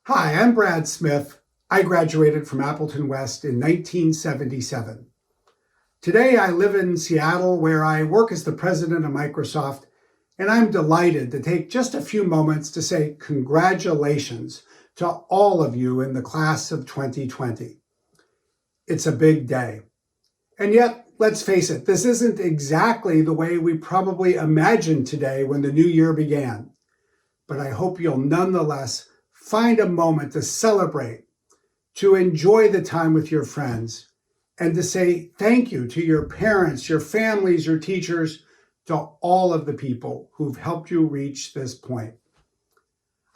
Hi, I'm Brad Smith. I graduated from Appleton West in 1977. Today I live in Seattle where I work as the president of Microsoft, and I'm delighted to take just a few moments to say congratulations to all of you in the class of 2020. It's a big day. And yet, let's face it, this isn't exactly the way we probably imagined today when the new year began. But I hope you'll nonetheless find a moment to celebrate, to enjoy the time with your friends, and to say thank you to your parents, your families, your teachers, to all of the people who've helped you reach this point.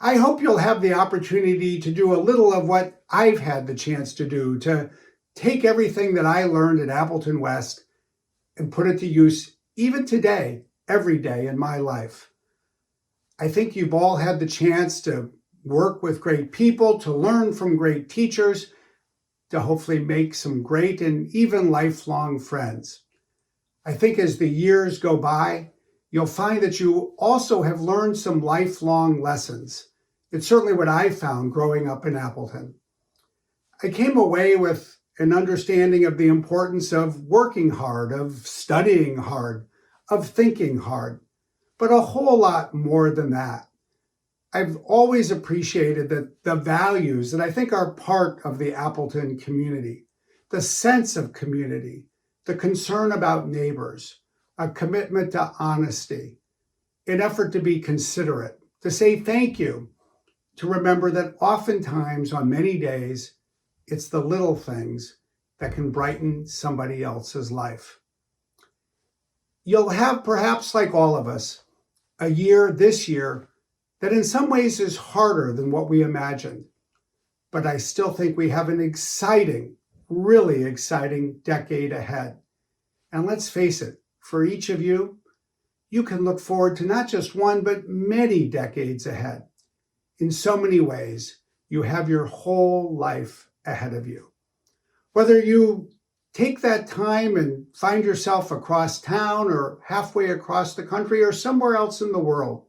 I hope you'll have the opportunity to do a little of what I've had the chance to do, to take everything that I learned at Appleton West and put it to use even today, every day in my life. I think you've all had the chance to work with great people, to learn from great teachers, to hopefully make some great and even lifelong friends. I think as the years go by, you'll find that you also have learned some lifelong lessons. It's certainly what I found growing up in Appleton. I came away with an understanding of the importance of working hard, of studying hard, of thinking hard, but a whole lot more than that. I've always appreciated the values that I think are part of the Appleton community, the sense of community, the concern about neighbors, a commitment to honesty, an effort to be considerate, to say thank you, to remember that oftentimes on many days, it's the little things that can brighten somebody else's life. You'll have, perhaps like all of us, a year this year that in some ways is harder than what we imagined. But I still think we have an exciting, really exciting decade ahead. And let's face it, for each of you, you can look forward to not just one, but many decades ahead. In so many ways, you have your whole life ahead of you. Whether you take that time and find yourself across town or halfway across the country or somewhere else in the world,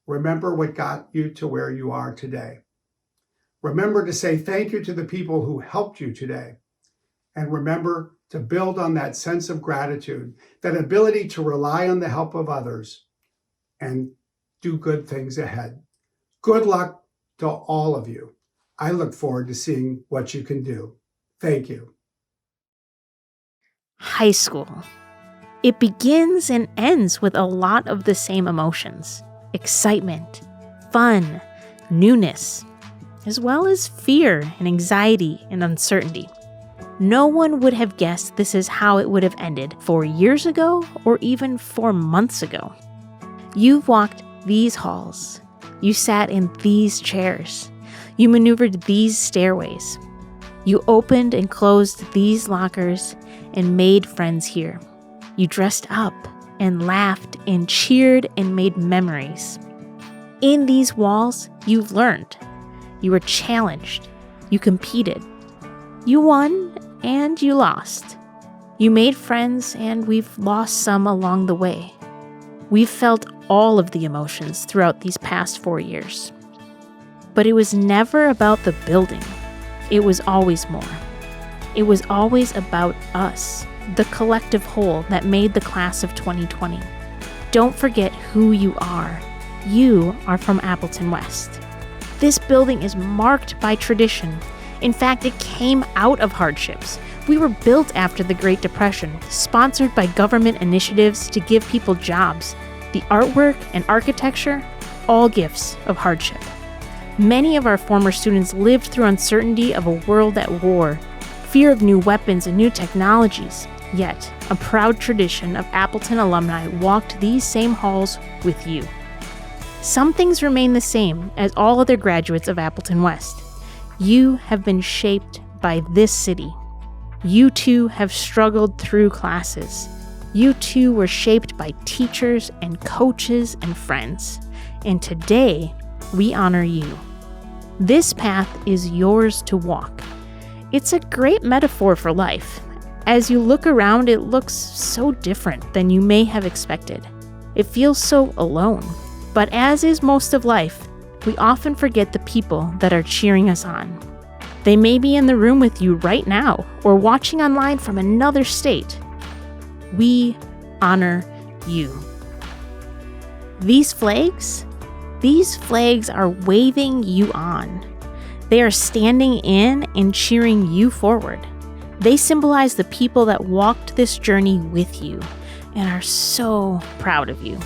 remember what got you to where you are today. Remember to say thank you to the people who helped you today. And remember to build on that sense of gratitude, that ability to rely on the help of others and do good things ahead. Good luck to all of you. I look forward to seeing what you can do. Thank you. High school. It begins and ends with a lot of the same emotions. Excitement, fun, newness, as well as fear and anxiety and uncertainty. No one would have guessed this is how it would have ended 4 years ago or even 4 months ago. You've walked these halls. You sat in these chairs. You maneuvered these stairways. You opened and closed these lockers and made friends here. You dressed up and laughed and cheered and made memories. In these walls, you've learned. You were challenged. You competed. You won and you lost. You made friends and we've lost some along the way. We've felt all of the emotions throughout these past 4 years. But it was never about the building. It was always more. It was always about us, the collective whole that made the class of 2020. Don't forget who you are. You are from Appleton West. This building is marked by tradition. In fact, it came out of hardships. We were built after the Great Depression, sponsored by government initiatives to give people jobs. The artwork and architecture, all gifts of hardship. Many of our former students lived through uncertainty of a world at war, fear of new weapons and new technologies. Yet, a proud tradition of Appleton alumni walked these same halls with you. Some things remain the same as all other graduates of Appleton West. You have been shaped by this city. You too have struggled through classes. You too were shaped by teachers and coaches and friends. And today, we honor you. This path is yours to walk. It's a great metaphor for life. As you look around, it looks so different than you may have expected. It feels so alone. But as is most of life, we often forget the people that are cheering us on. They may be in the room with you right now or watching online from another state. We honor you. These flags are waving you on. They are standing in and cheering you forward. They symbolize the people that walked this journey with you and are so proud of you.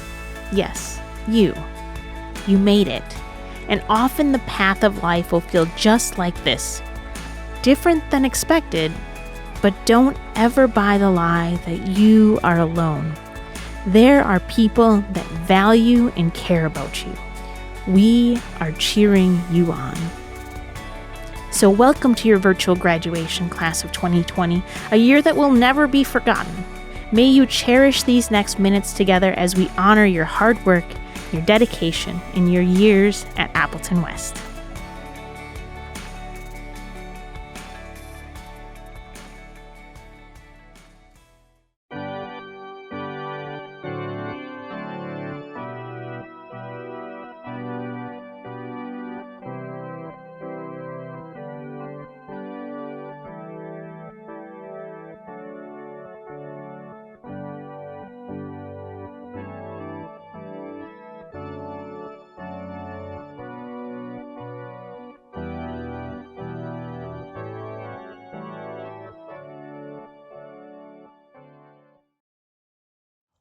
Yes, you made it. And often the path of life will feel just like this. Different than expected, but don't ever buy the lie that you are alone. There are people that value and care about you. We are cheering you on. So welcome to your virtual graduation class of 2020, a year that will never be forgotten. May you cherish these next minutes together as we honor your hard work, your dedication, and your years at Appleton West.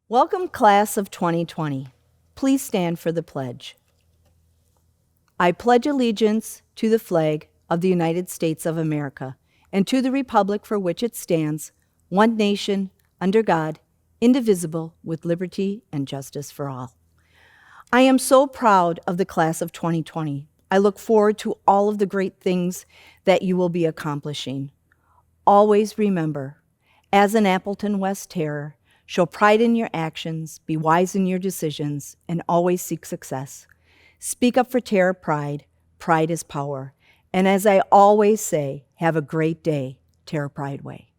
Welcome, class of 2020. Please stand for the pledge. I pledge allegiance to the flag of the United States of America and to the republic for which it stands, one nation, under God, indivisible, with liberty and justice for all. I am so proud of the class of 2020. I look forward to all of the great things that you will be accomplishing. Always remember, as an Appleton West terror, show pride in your actions, be wise in your decisions, and always seek success. Speak up for Terra Pride. Pride is power. And as I always say, have a great day, Terra Pride Way.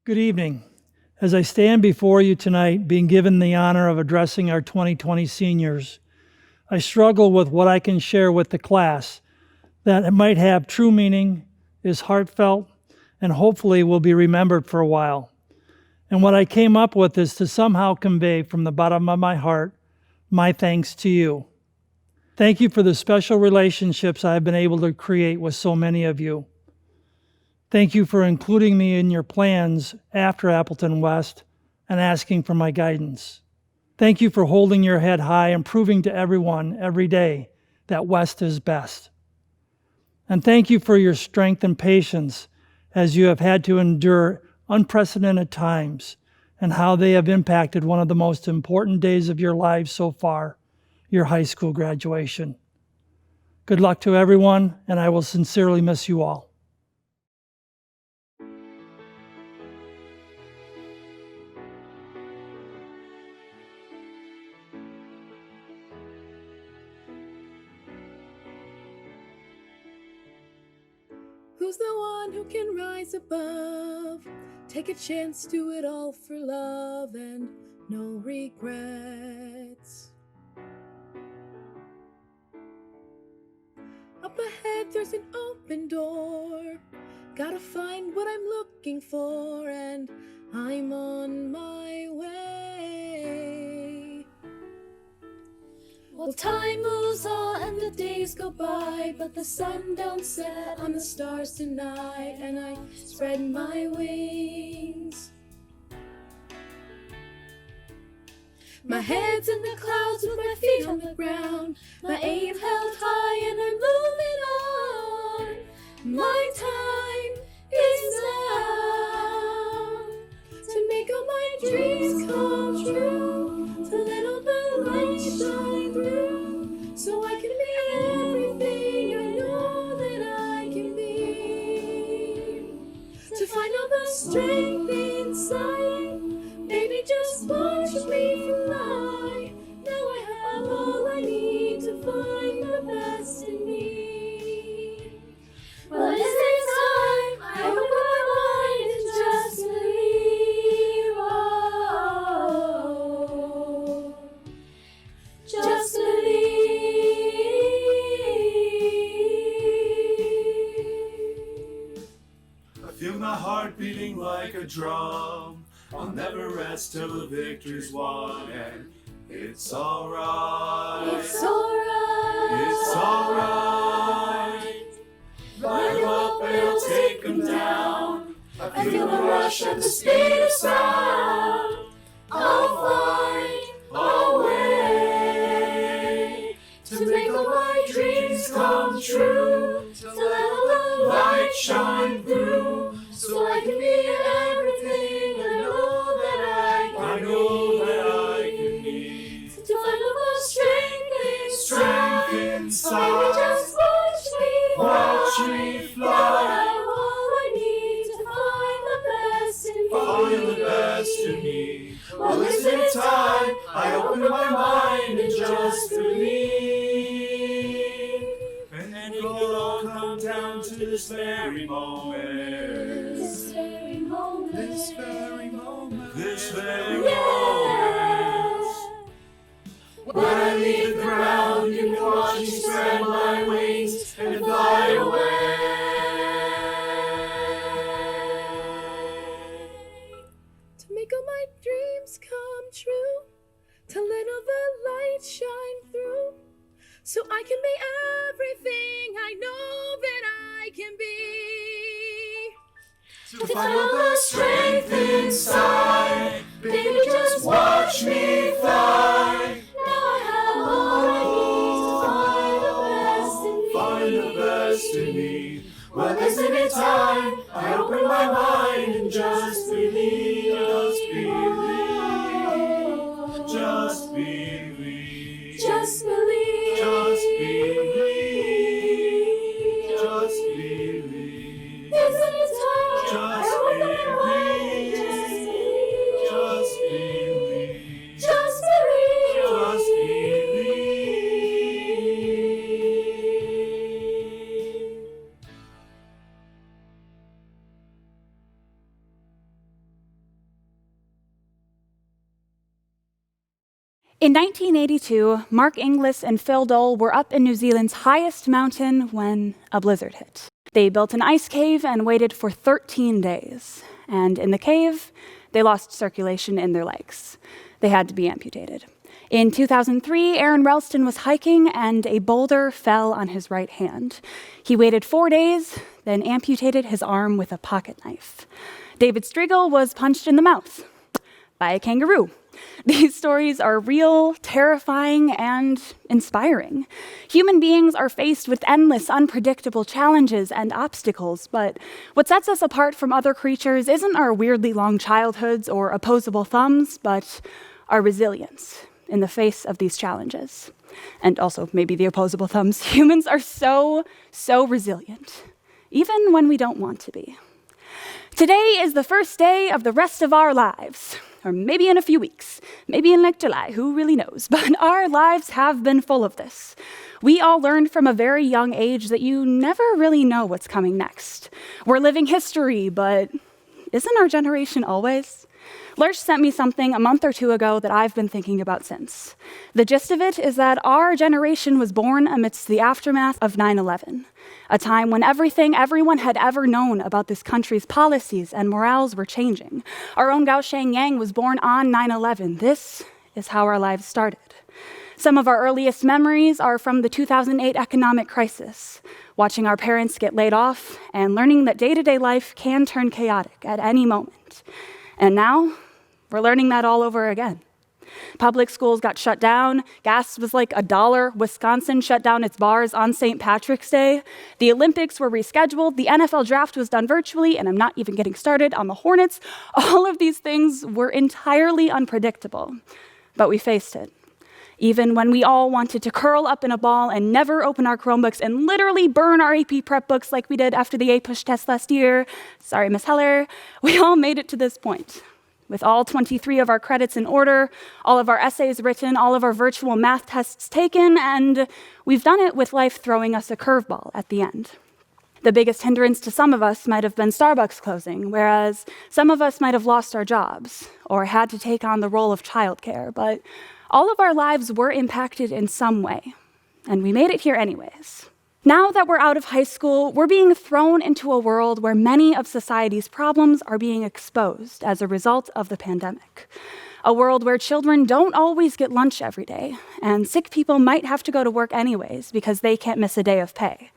Good evening. As I stand before you tonight, being given the honor of addressing our 2020 seniors, I struggle with what I can share with the class that it might have true meaning, is heartfelt, and hopefully will be remembered for a while. And what I came up with is to somehow convey from the bottom of my heart my thanks to you. Thank you for the special relationships I have been able to create with so many of you. Thank you for including me in your plans after Appleton West and asking for my guidance. Thank you for holding your head high and proving to everyone every day that West is best. And thank you for your strength and patience as you have had to endure unprecedented times and how they have impacted one of the most important days of your lives so far, your high school graduation. Good luck to everyone, and I will sincerely miss you all. Who's the one who can rise above? Take a chance, do it all for love and no regrets. Up ahead there's an open door. Gotta find what I'm looking for and I'm on my way. Well, time moves on and the days go by, but the sun don't set on the stars tonight, and I spread my wings. My head's in the clouds with my feet on the ground, my aim held high and I'm moving on. My time is now to make all my dreams come true, to let all the light shine through, so I can be everything I know that I can be. To find all the strength inside, baby, just watch me fly. Now I have all I need to find the best. my heart beating like a drum. I'll never rest till the victory's won, and it's alright. It's alright. It's alright. Ride 'em up and I'll take 'em down. I feel the rush at the speed of sound. I'll find a way to make all my dreams come true, to let all the light shine through, so I can be everything I know that I can be. To find all the strength inside. Maybe just watch me fly. All I need to find the best in me. Find the best in me. Well, isn't it time I open my mind and just believe? And then it'll all come down to this very moment. This very moment. This very moment. This very moment. When I leave the ground, you can watch me spread my wings and fly away. To make all my dreams come true, to let all the light shine through, so I can be everything I know that I can be. To find all the strength inside, baby, just watch me fly. Now I have all I need to find the best in me. Find the best in me. Well, isn't it time I open my mind and just believe, just believe, just believe, Just believe. just believe, just believe, Isn't it time? just I open my mind. believe, just believe, Just believe. just believe. In 1982, Mark Inglis and Phil Dole were up in New Zealand's highest mountain when a blizzard hit. They built an ice cave and waited for 13 days. And in the cave, they lost circulation in their legs. They had to be amputated. In 2003, Aaron Ralston was hiking and a boulder fell on his right hand. He waited 4 days, then amputated his arm with a pocket knife. David Striegel was punched in the mouth by a kangaroo. These stories are real, terrifying, and inspiring. Human beings are faced with endless, unpredictable challenges and obstacles, but what sets us apart from other creatures isn't our weirdly long childhoods or opposable thumbs, but our resilience in the face of these challenges. And also maybe the opposable thumbs. Humans are so resilient, even when we don't want to be. Today is the first day of the rest of our lives. Or maybe in a few weeks, maybe in like July, who really knows? But our lives have been full of this. We all learned from a very young age that you never really know what's coming next. We're living history, but isn't our generation always? Lurch sent me something a month or two ago that I've been thinking about since. The gist of it is that our generation was born amidst the aftermath of 9/11, a time when everything everyone had ever known about this country's policies and morals were changing. Our own Gao Shangyang was born on 9/11. This is how our lives started. Some of our earliest memories are from the 2008 economic crisis, watching our parents get laid off and learning that day-to-day life can turn chaotic at any moment. And now, we're learning that all over again. Public schools got shut down, gas was like $1, Wisconsin shut down its bars on St. Patrick's Day, the Olympics were rescheduled, the NFL draft was done virtually, and I'm not even getting started on the Hornets. All of these things were entirely unpredictable, but we faced it. Even when we all wanted to curl up in a ball and never open our Chromebooks and literally burn our AP prep books like we did after the A-Push test last year, sorry, Miss Heller, we all made it to this point. With all 23 of our credits in order, all of our essays written, all of our virtual math tests taken, and we've done it with life throwing us a curveball at the end. The biggest hindrance to some of us might have been Starbucks closing, whereas some of us might have lost our jobs or had to take on the role of childcare, but all of our lives were impacted in some way, and we made it here anyways. Now that we're out of high school, we're being thrown into a world where many of society's problems are being exposed as a result of the pandemic. A world where children don't always get lunch every day, and sick people might have to go to work anyways because they can't miss a day of pay.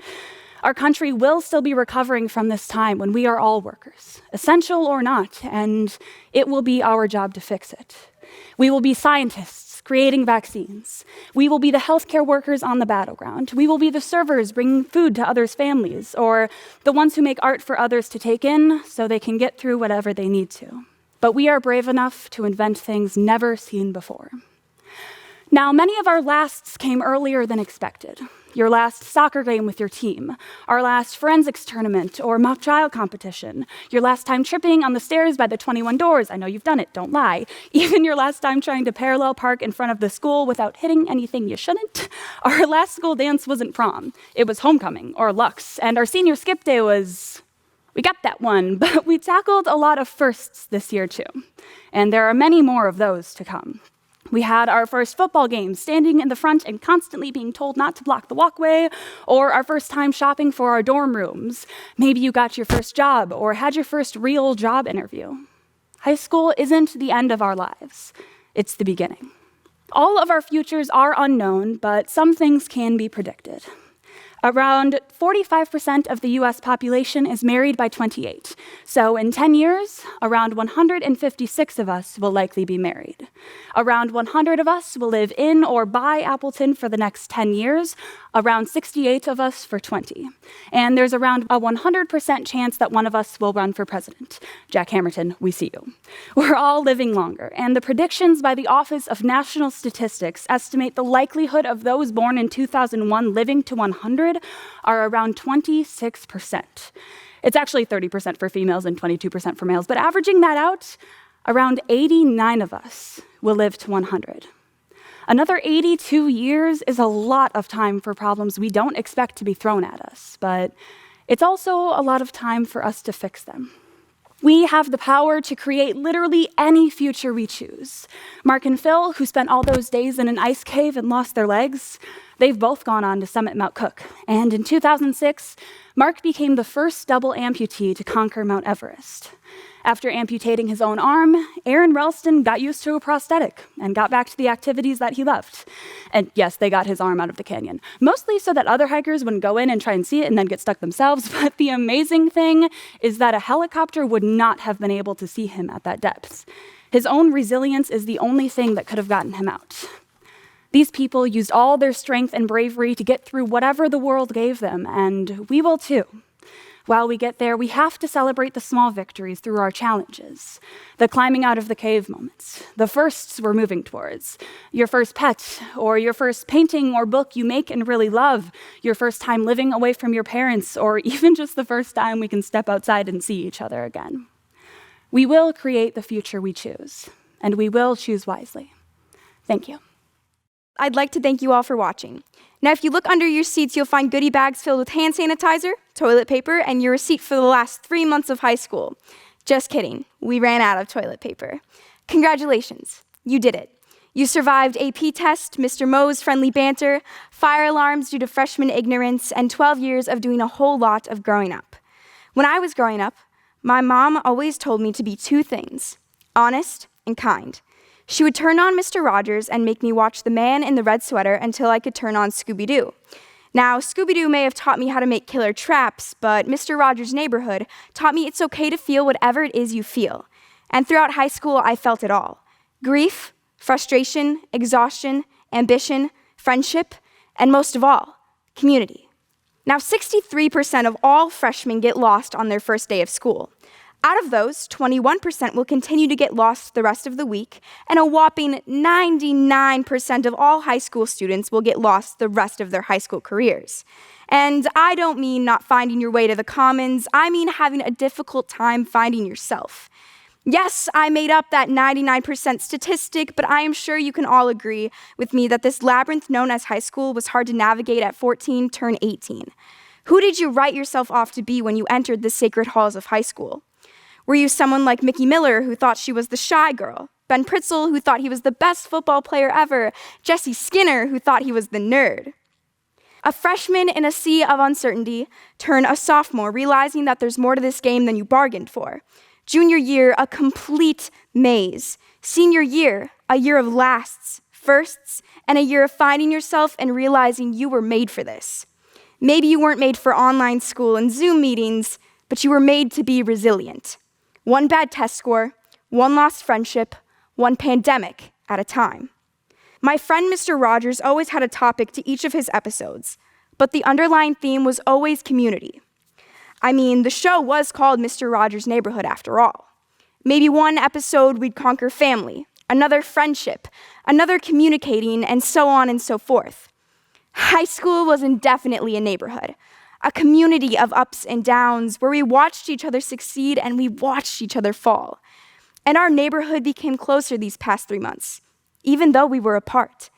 Our country will still be recovering from this time when we are all workers, essential or not, and it will be our job to fix it. We will be scientists creating vaccines. We will be the healthcare workers on the battleground. We will be the servers bringing food to others' families, or the ones who make art for others to take in so they can get through whatever they need to. But we are brave enough to invent things never seen before. Now, many of our lasts came earlier than expected. Your last soccer game with your team, our last forensics tournament or mock trial competition, your last time tripping on the stairs by the 21 doors. I know you've done it, don't lie. Even your last time trying to parallel park in front of the school without hitting anything you shouldn't. Our last school dance wasn't prom, it was homecoming or Lux, and our senior skip day was... We got that one, but we tackled a lot of firsts this year too, and there are many more of those to come. We had our first football game, standing in the front and constantly being told not to block the walkway, or our first time shopping for our dorm rooms. Maybe you got your first job or had your first real job interview. High school isn't the end of our lives, it's the beginning. All of our futures are unknown, but some things can be predicted. Around 45% of the US population is married by 28. So in 10 years, around 156 of us will likely be married. Around 100 of us will live in or by Appleton for the next 10 years, around 68 of us for 20. And there's around a 100% chance that one of us will run for president. Jack Hamilton, we see you. We're all living longer, and the predictions by the Office of National Statistics estimate the likelihood of those born in 2001 living to 100 are around 26%. It's actually 30% for females and 22% for males, but averaging that out, around 89 of us will live to 100. Another 82 years is a lot of time for problems we don't expect to be thrown at us, but it's also a lot of time for us to fix them. We have the power to create literally any future we choose. Mark and Phil, who spent all those days in an ice cave and lost their legs, they've both gone on to summit Mount Cook. And in 2006, Mark became the first double amputee to conquer Mount Everest. After amputating his own arm, Aaron Ralston got used to a prosthetic and got back to the activities that he loved. And yes, they got his arm out of the canyon, mostly so that other hikers wouldn't go in and try and see it and then get stuck themselves. But the amazing thing is that a helicopter would not have been able to see him at that depth. His own resilience is the only thing that could have gotten him out. These people used all their strength and bravery to get through whatever the world gave them, and we will too. While we get there, we have to celebrate the small victories through our challenges. The climbing out of the cave moments, the firsts we're moving towards, your first pet, or your first painting or book you make and really love, your first time living away from your parents, or even just the first time we can step outside and see each other again. We will create the future we choose, and we will choose wisely. Thank you. I'd like to thank you all for watching. Now, if you look under your seats, you'll find goodie bags filled with hand sanitizer, toilet paper, and your receipt for the last 3 months of high school. Just kidding. We ran out of toilet paper. Congratulations. You did it. You survived AP test, Mr. Moe's friendly banter, fire alarms due to freshman ignorance, and 12 years of doing a whole lot of growing up. When I was growing up, my mom always told me to be 2 things, honest and kind. She would turn on Mr. Rogers and make me watch The Man in the Red Sweater until I could turn on Scooby-Doo. Now, Scooby-Doo may have taught me how to make killer traps, but Mr. Rogers' Neighborhood taught me it's okay to feel whatever it is you feel. And throughout high school, I felt it all. Grief, frustration, exhaustion, ambition, friendship, and most of all, community. Now, 63% of all freshmen get lost on their first day of school. Out of those, 21% will continue to get lost the rest of the week, and a whopping 99% of all high school students will get lost the rest of their high school careers. And I don't mean not finding your way to the commons, I mean having a difficult time finding yourself. Yes, I made up that 99% statistic, but I am sure you can all agree with me that this labyrinth known as high school was hard to navigate at 14, turn 18. Who did you write yourself off to be when you entered the sacred halls of high school? Were you someone like Mickey Miller, who thought she was the shy girl? Ben Pritzel, who thought he was the best football player ever? Jesse Skinner, who thought he was the nerd? A freshman in a sea of uncertainty, turn a sophomore, realizing that there's more to this game than you bargained for. Junior year, a complete maze. Senior year, a year of lasts, firsts, and a year of finding yourself and realizing you were made for this. Maybe you weren't made for online school and Zoom meetings, but you were made to be resilient. One bad test score, one lost friendship, one pandemic at a time. My friend Mr. Rogers always had a topic to each of his episodes, but the underlying theme was always community. I mean, the show was called Mr. Rogers' Neighborhood after all. Maybe one episode we'd conquer family, another friendship, another communicating, and so on and so forth. High school was indefinitely a neighborhood, a community of ups and downs where we watched each other succeed and we watched each other fall. And our neighborhood became closer these past 3 months, even though we were apart.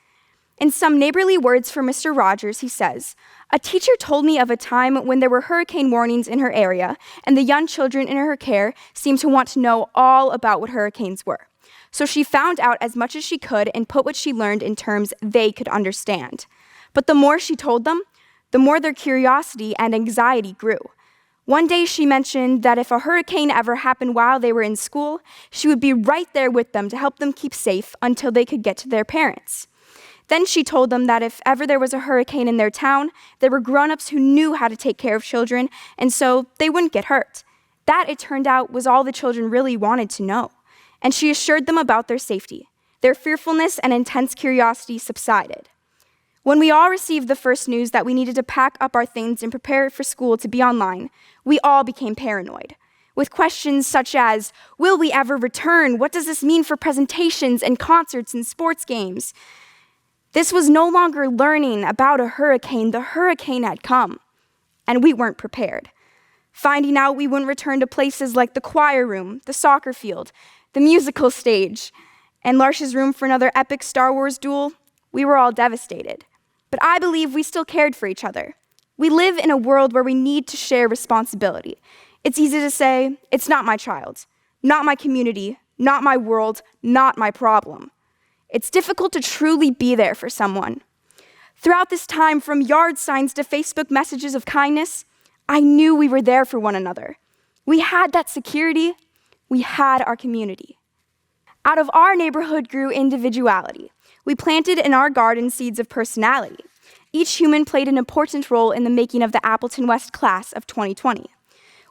In some neighborly words from Mr. Rogers, he says, "A teacher told me of a time when there were hurricane warnings in her area, and the young children in her care seemed to want to know all about what hurricanes were. So she found out as much as she could and put what she learned in terms they could understand. But the more she told them, the more their curiosity and anxiety grew. One day she mentioned that if a hurricane ever happened while they were in school, she would be right there with them to help them keep safe until they could get to their parents. Then she told them that if ever there was a hurricane in their town, there were grown-ups who knew how to take care of children, and so they wouldn't get hurt. That, it turned out, was all the children really wanted to know. And she assured them about their safety. Their fearfulness and intense curiosity subsided. When we all received the first news that we needed to pack up our things and prepare for school to be online, we all became paranoid, with questions such as, will we ever return? What does this mean for presentations and concerts and sports games? This was no longer learning about a hurricane. The hurricane had come, and we weren't prepared. Finding out we wouldn't return to places like the choir room, the soccer field, the musical stage, and Larsh's room for another epic Star Wars duel, we were all devastated. But I believe we still cared for each other. We live in a world where we need to share responsibility. It's easy to say, it's not my child, not my community, not my world, not my problem. It's difficult to truly be there for someone. Throughout this time, from yard signs to Facebook messages of kindness, I knew we were there for one another. We had that security. We had our community. Out of our neighborhood grew individuality. We planted in our garden seeds of personality. Each human played an important role in the making of the Appleton West Class of 2020.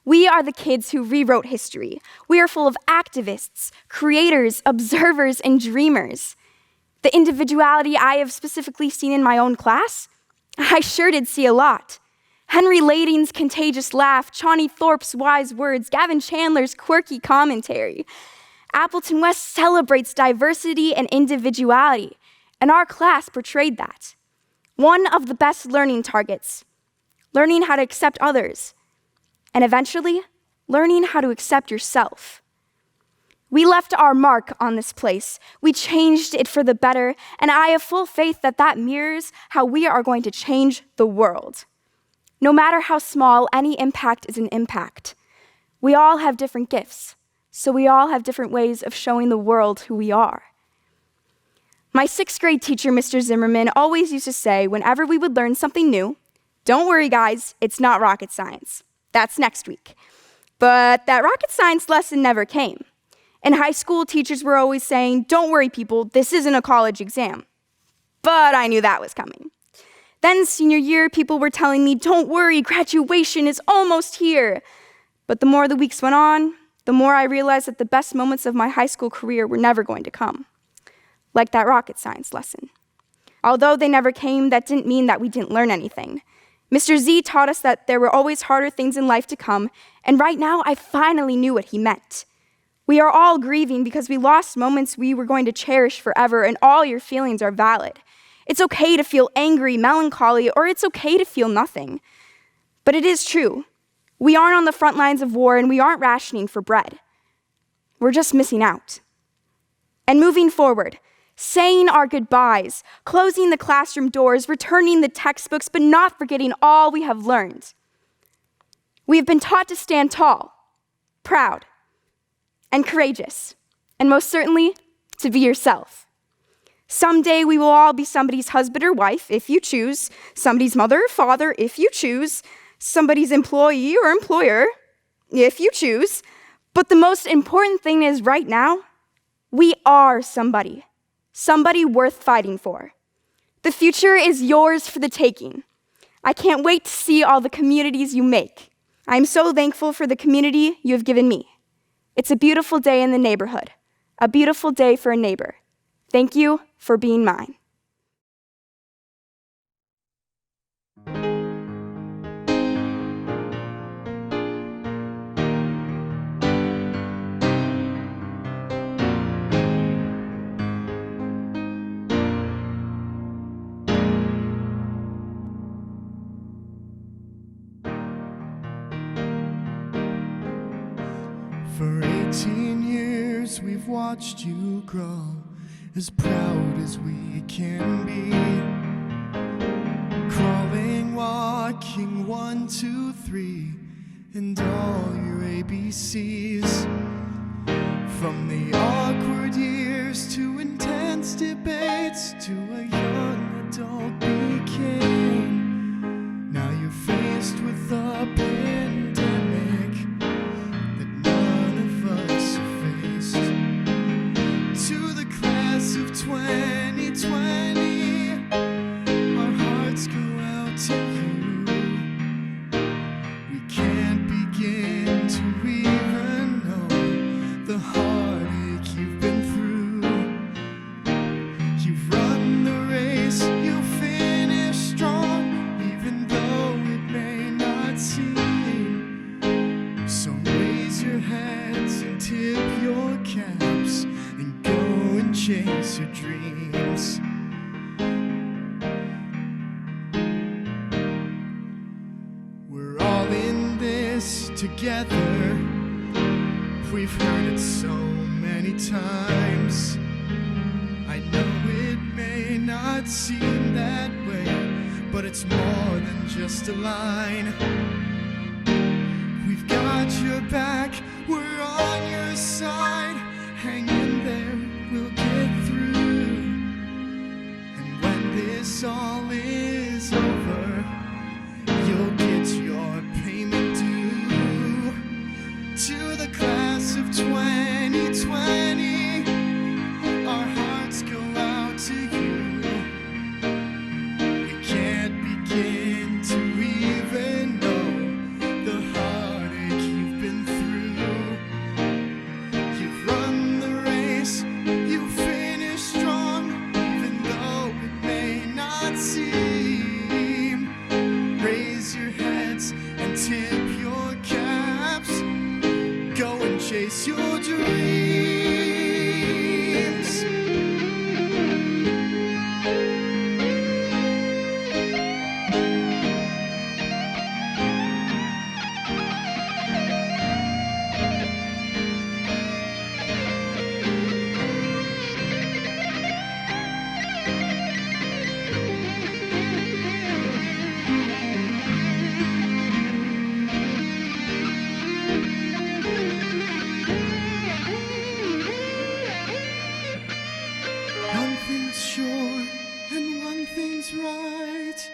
We are the kids who rewrote history. We are full of activists, creators, observers, and dreamers. The individuality I have specifically seen in my own class, I sure did see a lot. Henry Lading's contagious laugh, Chauny Thorpe's wise words, Gavin Chandler's quirky commentary. Appleton West celebrates diversity and individuality, and our class portrayed that. One of the best learning targets, learning how to accept others, and eventually, learning how to accept yourself. We left our mark on this place. We changed it for the better, and I have full faith that that mirrors how we are going to change the world. No matter how small, any impact is an impact. We all have different gifts, so we all have different ways of showing the world who we are. My 6th grade teacher, Mr. Zimmerman, always used to say whenever we would learn something new, don't worry guys, it's not rocket science. That's next week. But that rocket science lesson never came. In high school, teachers were always saying, don't worry people, this isn't a college exam. But I knew that was coming. Then senior year, people were telling me, don't worry, graduation is almost here. But the more the weeks went on, the more I realized that the best moments of my high school career were never going to come. Like that rocket science lesson. Although they never came, that didn't mean that we didn't learn anything. Mr. Z taught us that there were always harder things in life to come, and right now I finally knew what he meant. We are all grieving because we lost moments we were going to cherish forever, and all your feelings are valid. It's okay to feel angry, melancholy, or it's okay to feel nothing. But it is true. We aren't on the front lines of war, and we aren't rationing for bread. We're just missing out. And moving forward, saying our goodbyes, closing the classroom doors, returning the textbooks, but not forgetting all we have learned. We have been taught to stand tall, proud, and courageous, and most certainly, to be yourself. Someday we will all be somebody's husband or wife, if you choose, somebody's mother or father, if you choose, somebody's employee or employer, if you choose. But the most important thing is right now, we are somebody worth fighting for. The future is yours for the taking. I can't wait to see all the communities you make. I'm so thankful for the community you have given me. It's a beautiful day in the neighborhood, a beautiful day for a neighbor. Thank you for being mine. For 18 years we've watched you grow, as proud as we can be. Crawling, walking, 1, 2, 3, and all your ABCs. From the awkward years to intense debates, to a young adult became. Now you're faced with a pandemic that none of us have faced. To the class of 2020, our hearts go out to you. We can't begin to even know the heartache you've been through. You've run the race, you finished strong, even though it may not seem. So raise your heads and tip your caps and go and chase your dreams. We're all in this together. We've heard it so many times. I know it may not seem that way, but it's more than just a line. We've got your back, we're on your side. Hang in there, we'll get through. And when this all is over, you'll get your payment due. To the class of 2020, our hearts go out to you. We can't begin to even know the heartache you've been through. You've run the race, you finished strong, even though it may not seem. Raise your heads and tip your caps. Go and chase your dreams. One thing's sure and one thing's right.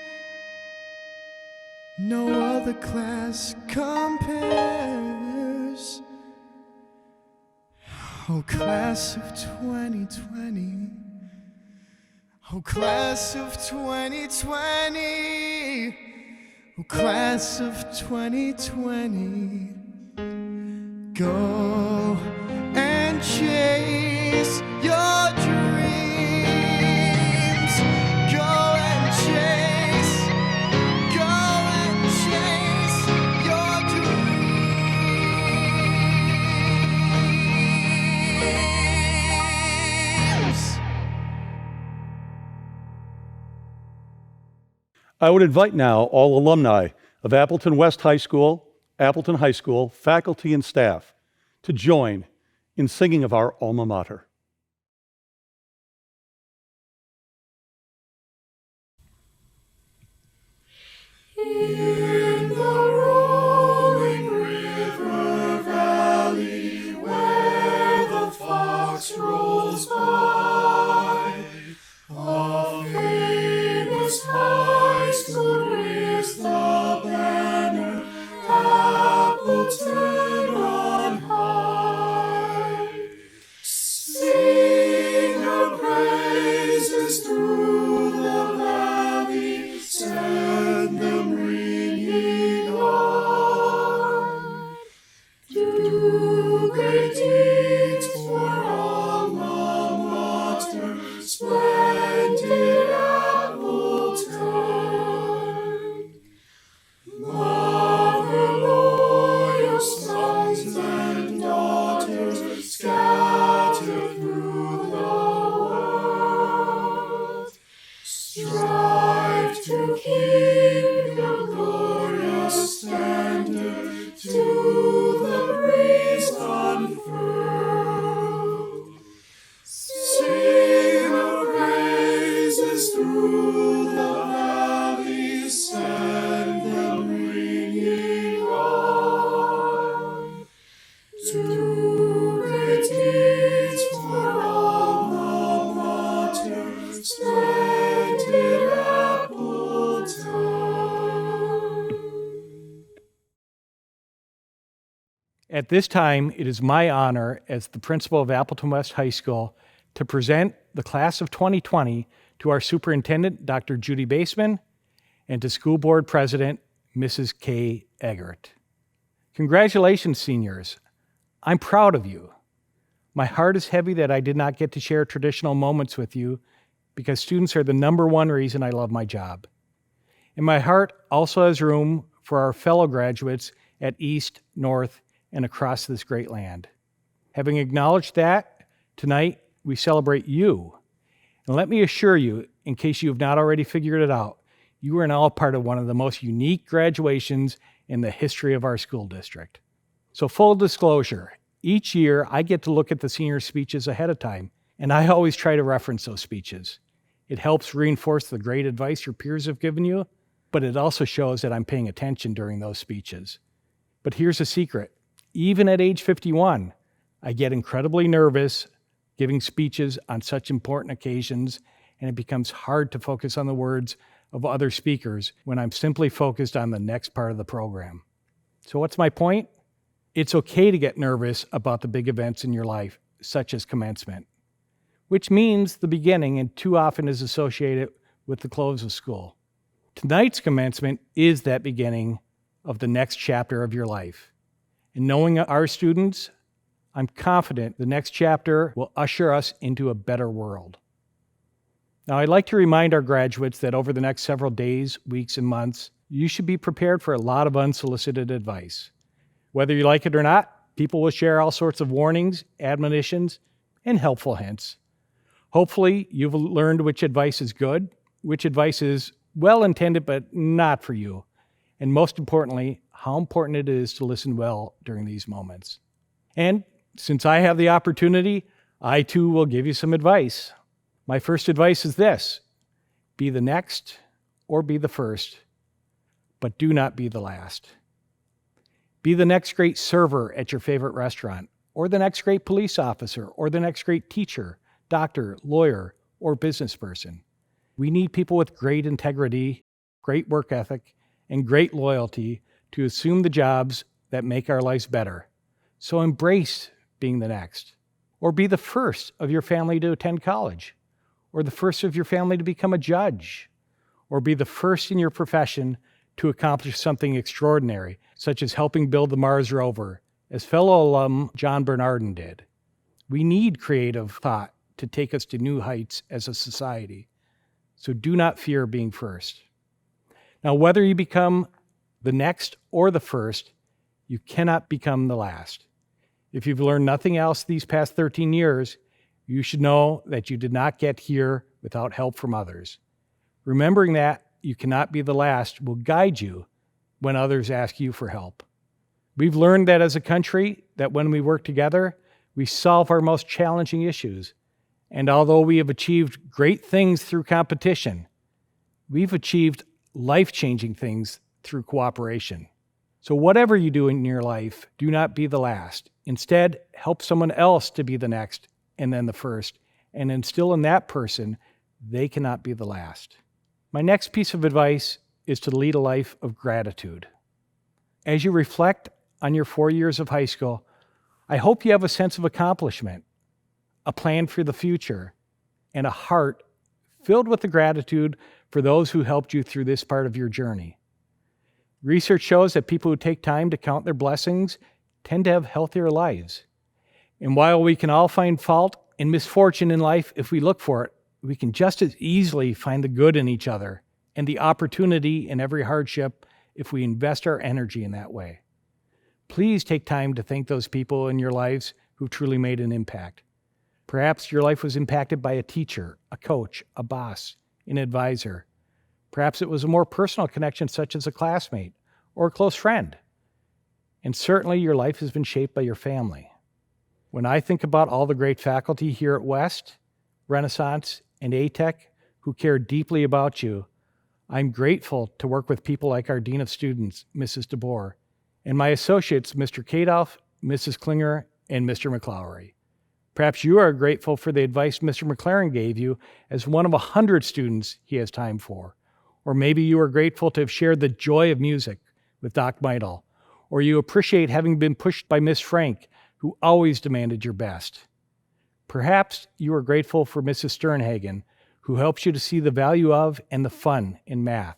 No other class compares. Oh, class of 2020. Oh, class of 2020. Oh, class of 2020. Go and chase your dreams. Go and chase your dreams. I would invite now all alumni of Appleton West High School, Appleton High School, faculty and staff to join in singing of our alma mater. In the rolling river valley where the fox rolls by, At this time, it is my honor as the principal of Appleton West High School to present the class of 2020 to our superintendent, Dr. Judy Baseman, and to school board president, Mrs. K. Eggert. Congratulations, seniors. I'm proud of you. My heart is heavy that I did not get to share traditional moments with you because students are the number one reason I love my job. And my heart also has room for our fellow graduates at East, North, and across this great land. Having acknowledged that, tonight we celebrate you. And let me assure you, in case you have not already figured it out, you are now part of one of the most unique graduations in the history of our school district. So full disclosure, each year I get to look at the senior speeches ahead of time, and I always try to reference those speeches. It helps reinforce the great advice your peers have given you, but it also shows that I'm paying attention during those speeches. But here's a secret. Even at age 51, I get incredibly nervous giving speeches on such important occasions, and it becomes hard to focus on the words of other speakers when I'm simply focused on the next part of the program. So what's my point? It's okay to get nervous about the big events in your life, such as commencement, which means the beginning and too often is associated with the close of school. Tonight's commencement is that beginning of the next chapter of your life. And knowing our students, I'm confident the next chapter will usher us into a better world. Now, I'd like to remind our graduates that over the next several days, weeks, and months, you should be prepared for a lot of unsolicited advice. Whether you like it or not, people will share all sorts of warnings, admonitions, and helpful hints. Hopefully, you've learned which advice is good, which advice is well-intended but not for you, and most importantly, how important it is to listen well during these moments. And since I have the opportunity, I too will give you some advice. My first advice is this: be the next or be the first, but do not be the last. Be the next great server at your favorite restaurant, or the next great police officer, or the next great teacher, doctor, lawyer, or business person. We need people with great integrity, great work ethic, and great loyalty to assume the jobs that make our lives better. So embrace being the next, or be the first of your family to attend college, or the first of your family to become a judge, or be the first in your profession to accomplish something extraordinary, such as helping build the Mars rover, as fellow alum John Bernardin did. We need creative thought to take us to new heights as a society, so do not fear being first. Now, whether you become the next or the first, you cannot become the last. If you've learned nothing else these past 13 years, you should know that you did not get here without help from others. Remembering that you cannot be the last will guide you when others ask you for help. We've learned that as a country, that when we work together, we solve our most challenging issues. And although we have achieved great things through competition, we've achieved life-changing things through cooperation. So whatever you do in your life, do not be the last. Instead, help someone else to be the next and then the first, and instill in that person they cannot be the last. My next piece of advice is to lead a life of gratitude. As you reflect on your 4 years of high school, I hope you have a sense of accomplishment, a plan for the future, and a heart filled with the gratitude for those who helped you through this part of your journey. Research shows that people who take time to count their blessings tend to have healthier lives. And while we can all find fault and misfortune in life if we look for it, we can just as easily find the good in each other and the opportunity in every hardship if we invest our energy in that way. Please take time to thank those people in your lives who truly made an impact. Perhaps your life was impacted by a teacher, a coach, a boss, an advisor. Perhaps it was a more personal connection such as a classmate or a close friend. And certainly your life has been shaped by your family. When I think about all the great faculty here at West, Renaissance, and ATEC who care deeply about you, I'm grateful to work with people like our Dean of Students, Mrs. DeBoer, and my associates, Mr. Kadolph, Mrs. Klinger, and Mr. McLowry. Perhaps you are grateful for the advice Mr. McLaren gave you as one of 100 students he has time for. Or maybe you are grateful to have shared the joy of music with Doc Meidl, or you appreciate having been pushed by Miss Frank, who always demanded your best. Perhaps you are grateful for Mrs. Sternhagen, who helps you to see the value of and the fun in math.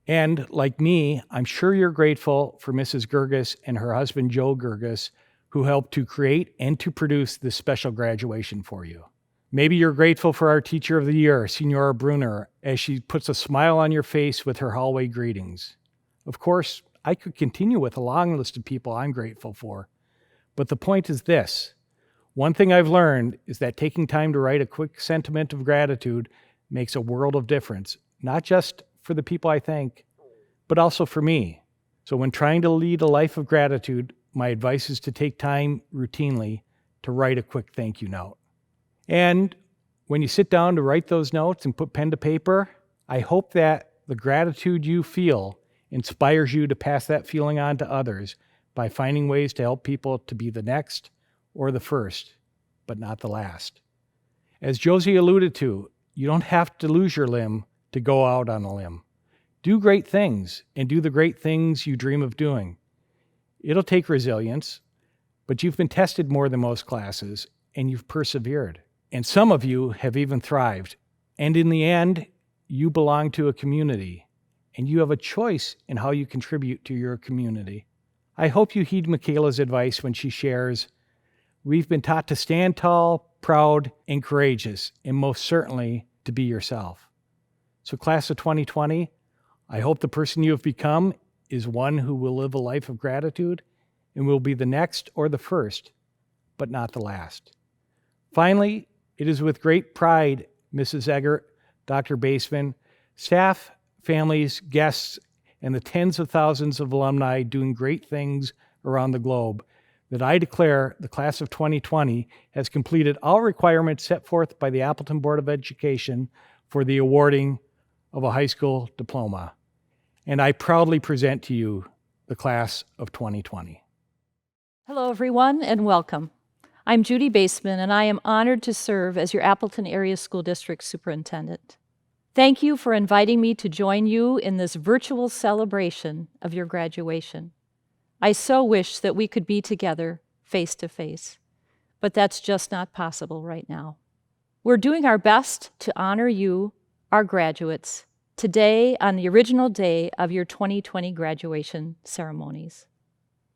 And like me, I'm sure you're grateful for Mrs. Gerges and her husband Joe Gerges, who helped to create and to produce this special graduation for you. Maybe you're grateful for our Teacher of the Year, Senora Brunner, as she puts a smile on your face with her hallway greetings. Of course, I could continue with a long list of people I'm grateful for, but the point is this. One thing I've learned is that taking time to write a quick sentiment of gratitude makes a world of difference, not just for the people I thank, but also for me. So when trying to lead a life of gratitude, my advice is to take time routinely to write a quick thank you note. And when you sit down to write those notes and put pen to paper, I hope that the gratitude you feel inspires you to pass that feeling on to others by finding ways to help people to be the next or the first, but not the last. As Josie alluded to, you don't have to lose your limb to go out on a limb. Do great things and do the great things you dream of doing. It'll take resilience, but you've been tested more than most classes and you've persevered. And some of you have even thrived. And in the end, you belong to a community and you have a choice in how you contribute to your community. I hope you heed Makayla's advice when she shares, we've been taught to stand tall, proud, and courageous, and most certainly to be yourself. So class of 2020, I hope the person you have become is one who will live a life of gratitude and will be the next or the first, but not the last. Finally, it is with great pride, Mrs. Eggert, Dr. Baseman, staff, families, guests, and the tens of thousands of alumni doing great things around the globe, that I declare the class of 2020 has completed all requirements set forth by the Appleton Board of Education for the awarding of a high school diploma. And I proudly present to you the class of 2020. Hello, everyone, and welcome. I'm Judy Baseman, and I am honored to serve as your Appleton Area School District Superintendent. Thank you for inviting me to join you in this virtual celebration of your graduation. I so wish that we could be together face to face, but that's just not possible right now. We're doing our best to honor you, our graduates, today on the original day of your 2020 graduation ceremonies.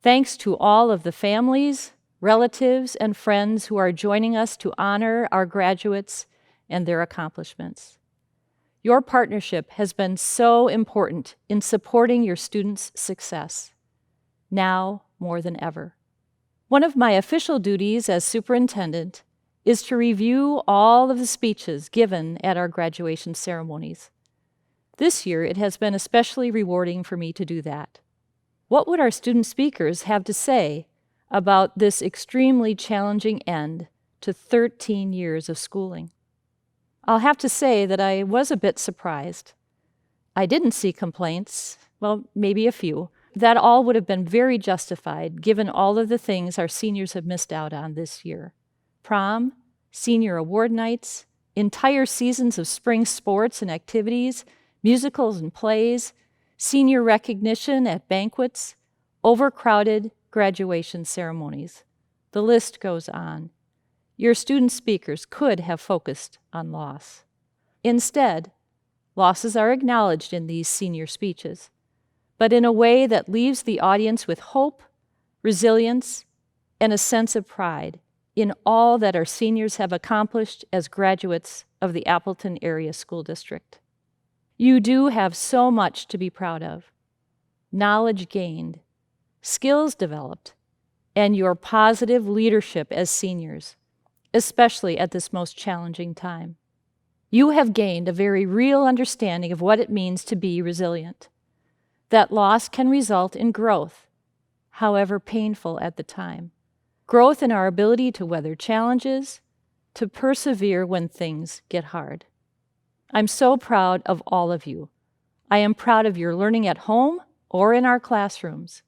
Thanks to all of the families, relatives, and friends who are joining us to honor our graduates and their accomplishments. Your partnership has been so important in supporting your students' success, now more than ever. One of my official duties as superintendent is to review all of the speeches given at our graduation ceremonies. This year, it has been especially rewarding for me to do that. What would our student speakers have to say about this extremely challenging end to 13 years of schooling? I'll have to say that I was a bit surprised. I didn't see complaints, well, maybe a few. That all would have been very justified given all of the things our seniors have missed out on this year. Prom, senior award nights, entire seasons of spring sports and activities, musicals and plays, senior recognition at banquets, overcrowded graduation ceremonies. The list goes on. Your student speakers could have focused on loss. Instead, losses are acknowledged in these senior speeches, but in a way that leaves the audience with hope, resilience, and a sense of pride in all that our seniors have accomplished as graduates of the Appleton Area School District. You do have so much to be proud of. Knowledge gained, skills developed, and your positive leadership as seniors, especially at this most challenging time. You have gained a very real understanding of what it means to be resilient. That loss can result in growth, however painful at the time. Growth in our ability to weather challenges, to persevere when things get hard. I'm so proud of all of you. I am proud of your learning at home or in our classrooms.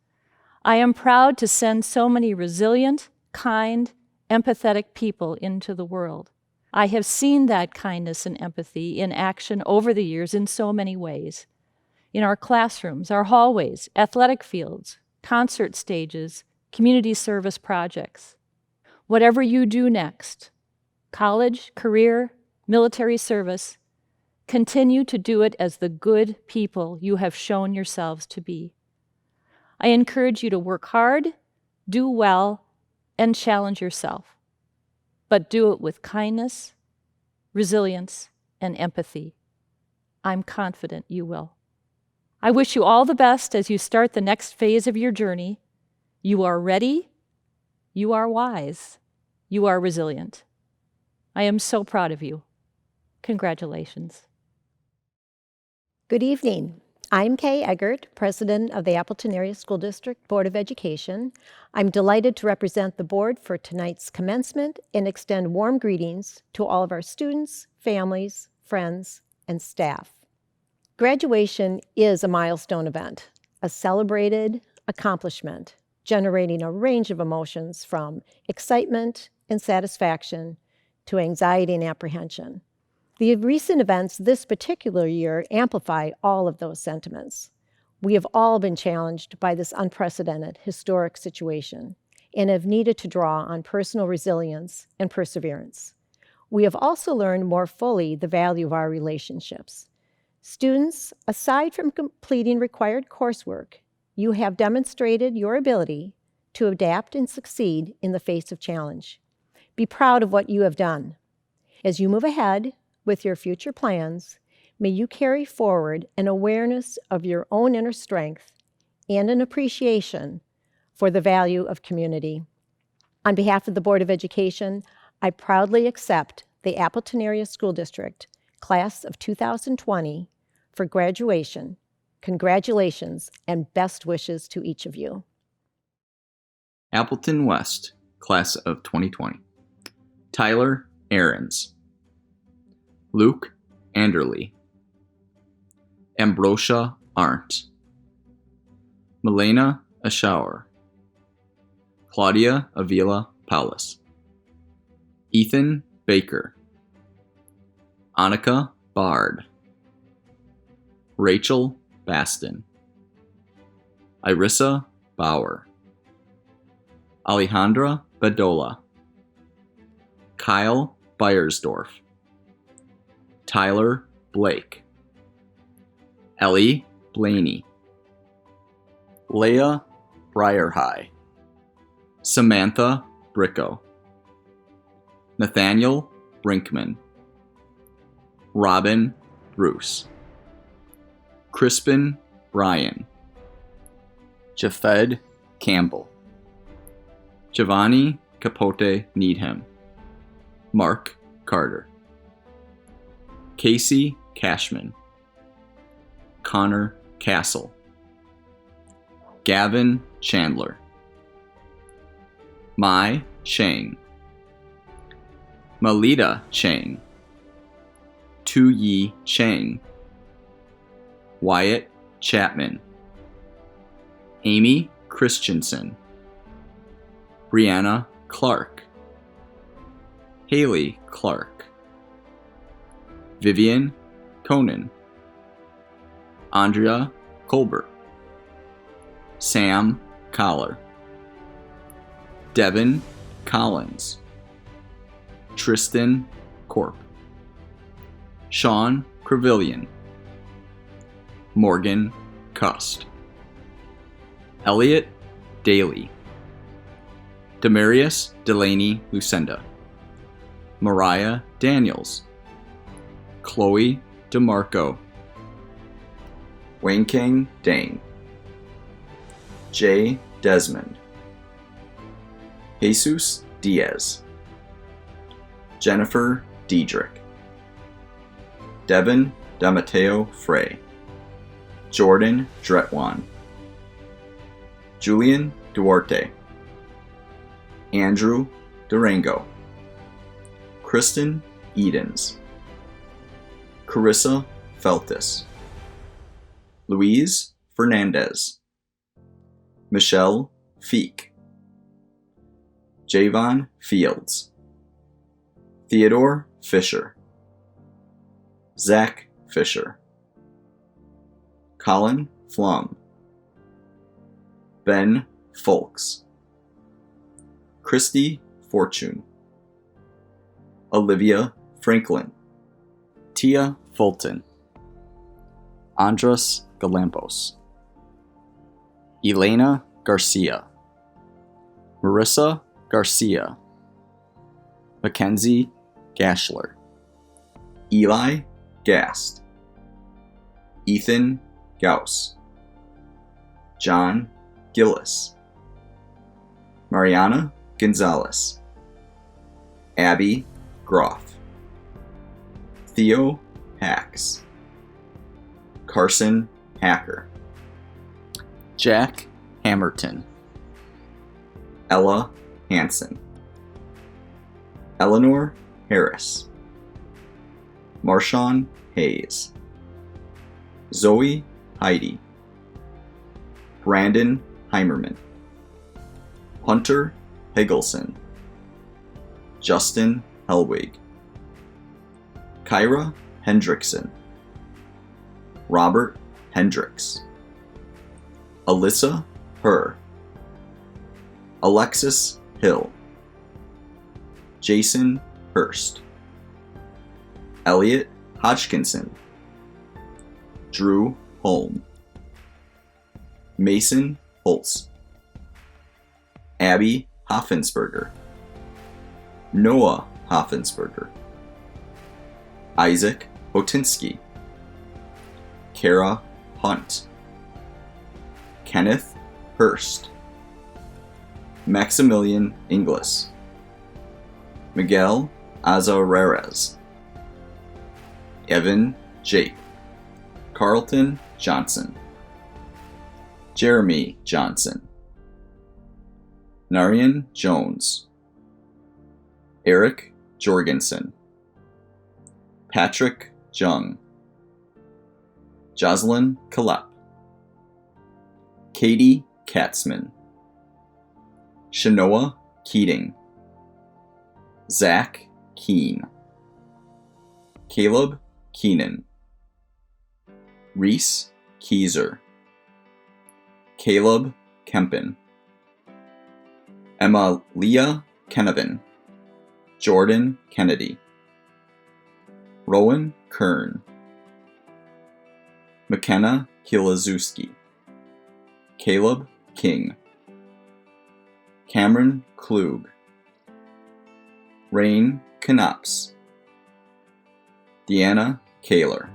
I am proud to send so many resilient, kind, empathetic people into the world. I have seen that kindness and empathy in action over the years in so many ways. In our classrooms, our hallways, athletic fields, concert stages, community service projects. Whatever you do next, college, career, military service, continue to do it as the good people you have shown yourselves to be. I encourage you to work hard, do well, and challenge yourself, but do it with kindness, resilience, and empathy. I'm confident you will. I wish you all the best as you start the next phase of your journey. You are ready, you are wise, you are resilient. I am so proud of you. Congratulations. Good evening. I'm Kay Eggert, President of the Appleton Area School District Board of Education. I'm delighted to represent the board for tonight's commencement and extend warm greetings to all of our students, families, friends, and staff. Graduation is a milestone event, a celebrated accomplishment, generating a range of emotions from excitement and satisfaction to anxiety and apprehension. The recent events this particular year amplify all of those sentiments. We have all been challenged by this unprecedented historic situation and have needed to draw on personal resilience and perseverance. We have also learned more fully the value of our relationships. Students, aside from completing required coursework, you have demonstrated your ability to adapt and succeed in the face of challenge. Be proud of what you have done. As you move ahead with your future plans, may you carry forward an awareness of your own inner strength and an appreciation for the value of community. On behalf of the Board of Education, I proudly accept the Appleton Area School District Class of 2020 for graduation. Congratulations and best wishes to each of you. Appleton West Class of 2020. Tyler Ahrens, Luke Anderley, Ambrosia Arndt, Milena Aschauer, Claudia Avila Paulus, Ethan Baker, Annika Bard, Rachel Baston, Irissa Bauer, Alejandra Bedola, Kyle Beiersdorf, Tyler Blake, Ellie Blaney, Leah Brierhigh, Samantha Bricko, Nathaniel Brinkman, Robin Bruce, Crispin Bryan, Jafed Campbell, Giovanni Capote Needham, Mark Carter, Casey Cashman, Connor Castle, Gavin Chandler, Mai Chang, Malita Chang, Tu Yi Chang, Wyatt Chapman, Amy Christensen, Brianna Clark, Haley Clark, Vivian Conan, Andrea Colbert, Sam Collar, Devin Collins, Tristan Corp, Sean Crevillian, Morgan Cust, Elliot Daly, Demarius Delaney Lucenda, Mariah Daniels, Chloe DeMarco, Wayne King Dang, Jay Desmond, Jesus Diaz, Jennifer Diedrich, Devin Damateo Frey, Jordan Dretwan, Julian Duarte, Andrew Durango, Kristen Edens, Carissa Feltis, Louise Fernandez, Michelle Feek, Javon Fields, Theodore Fisher, Zach Fisher, Colin Flum, Ben Folks, Christy Fortune, Olivia Franklin, Tia Fulton, Andras Galampos, Elena Garcia, Marissa Garcia, Mackenzie Gashler, Eli Gast, Ethan Gauss, John Gillis, Mariana Gonzalez, Abby Groff, Theo Hacks, Carson Hacker, Jack Hammerton, Ella Hansen, Eleanor Harris, Marshawn Hayes, Zoe Heidi, Brandon Heimerman, Hunter Higgleson, Justin Helwig, Kyra Hendrickson, Robert Hendricks, Alyssa Herr, Alexis Hill, Jason Hurst, Elliot Hodgkinson, Drew Holm, Mason Holtz, Abby Hopfensberger, Noah Hopfensberger, Isaac Hotinsky, Kara Hunt, Kenneth Hurst, Maximilian Inglis, Miguel Azareres, Evan Jape, Carlton Johnson, Jeremy Johnson, Narian Jones, Eric Jorgensen, Patrick Jung, Jocelyn Kalepp, Katie Katzman, Shanoa Keating, Zach Keen, Caleb Keenan, Reese Keyser, Caleb Kempen, Emma Leah Kenevin, Jordan Kennedy, Rowan Kern, McKenna Kielazewski, Caleb King, Cameron Klug, Rain Knops, Deanna Kaler,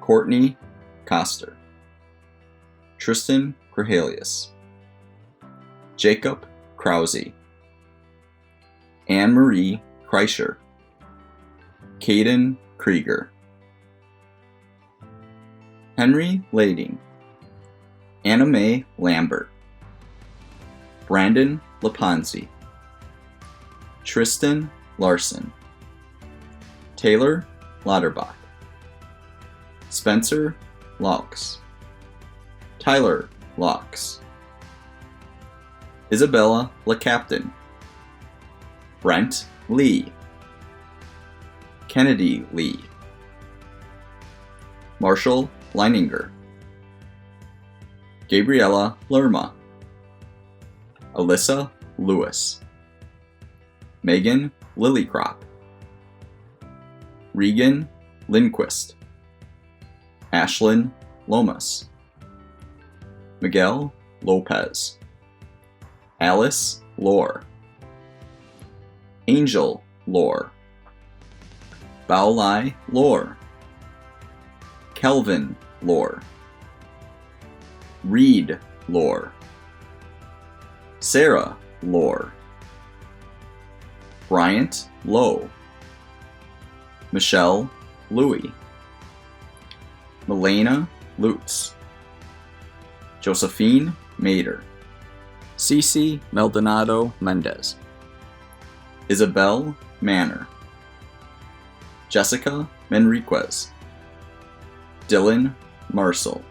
Courtney Coster, Tristan Corhelius, Jacob Krause, Anne-Marie Kreischer, Caden Krieger, Henry Lading, Anna Mae Lambert, Brandon Laponzi, Tristan Larson, Taylor Lauterbach, Spencer Laux, Tyler Laux, Isabella LeCaptain, Brent Lee, Kennedy Lee, Marshall Leininger, Gabriella Lerma, Alyssa Lewis, Megan Lillycrop, Regan Lindquist, Ashlyn Lomas, Miguel Lopez, Alice Lore, Angel Lore, Baolai Lore, Kelvin Lore, Reed Lore, Sarah Lore, Bryant Lowe, Michelle Louie, Melena Lutz, Josephine Mader, Cece Maldonado Mendez, Isabel Manor, Jessica Manriquez, Dylan Marcel,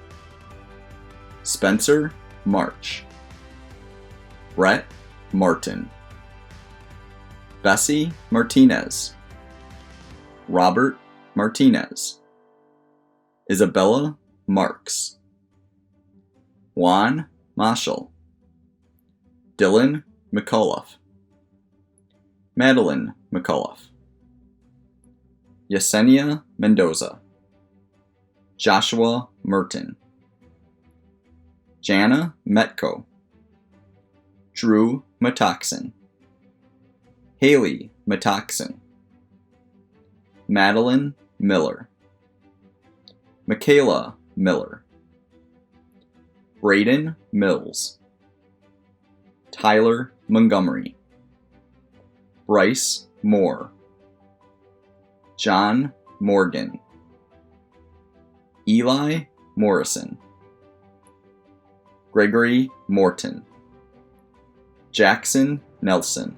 Spencer March, Brett Martin, Bessie Martinez, Robert Martinez, Isabella Marks, Juan Marshall, Dylan McAuliffe, Madeline McAuliffe, Yesenia Mendoza, Joshua Merton, Jana Metko, Drew Matoxen, Haley Matoxen, Madeline Miller, Makayla Miller, Braden Mills, Tyler Montgomery, Bryce Moore, John Morgan, Eli Morrison, Gregory Morton, Jackson Nelson,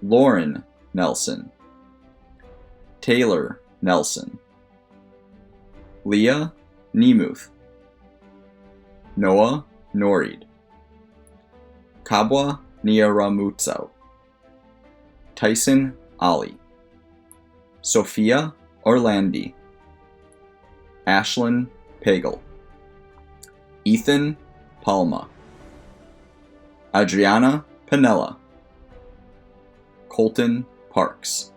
Lauren Nelson, Taylor Nelson, Leah Nemuth, Noah Norid, Kabwa Niaramutsau, Tyson Ali, Sophia Orlandi, Ashlyn Pagel, Ethan Palma, Adriana Pinella, Colton Parks,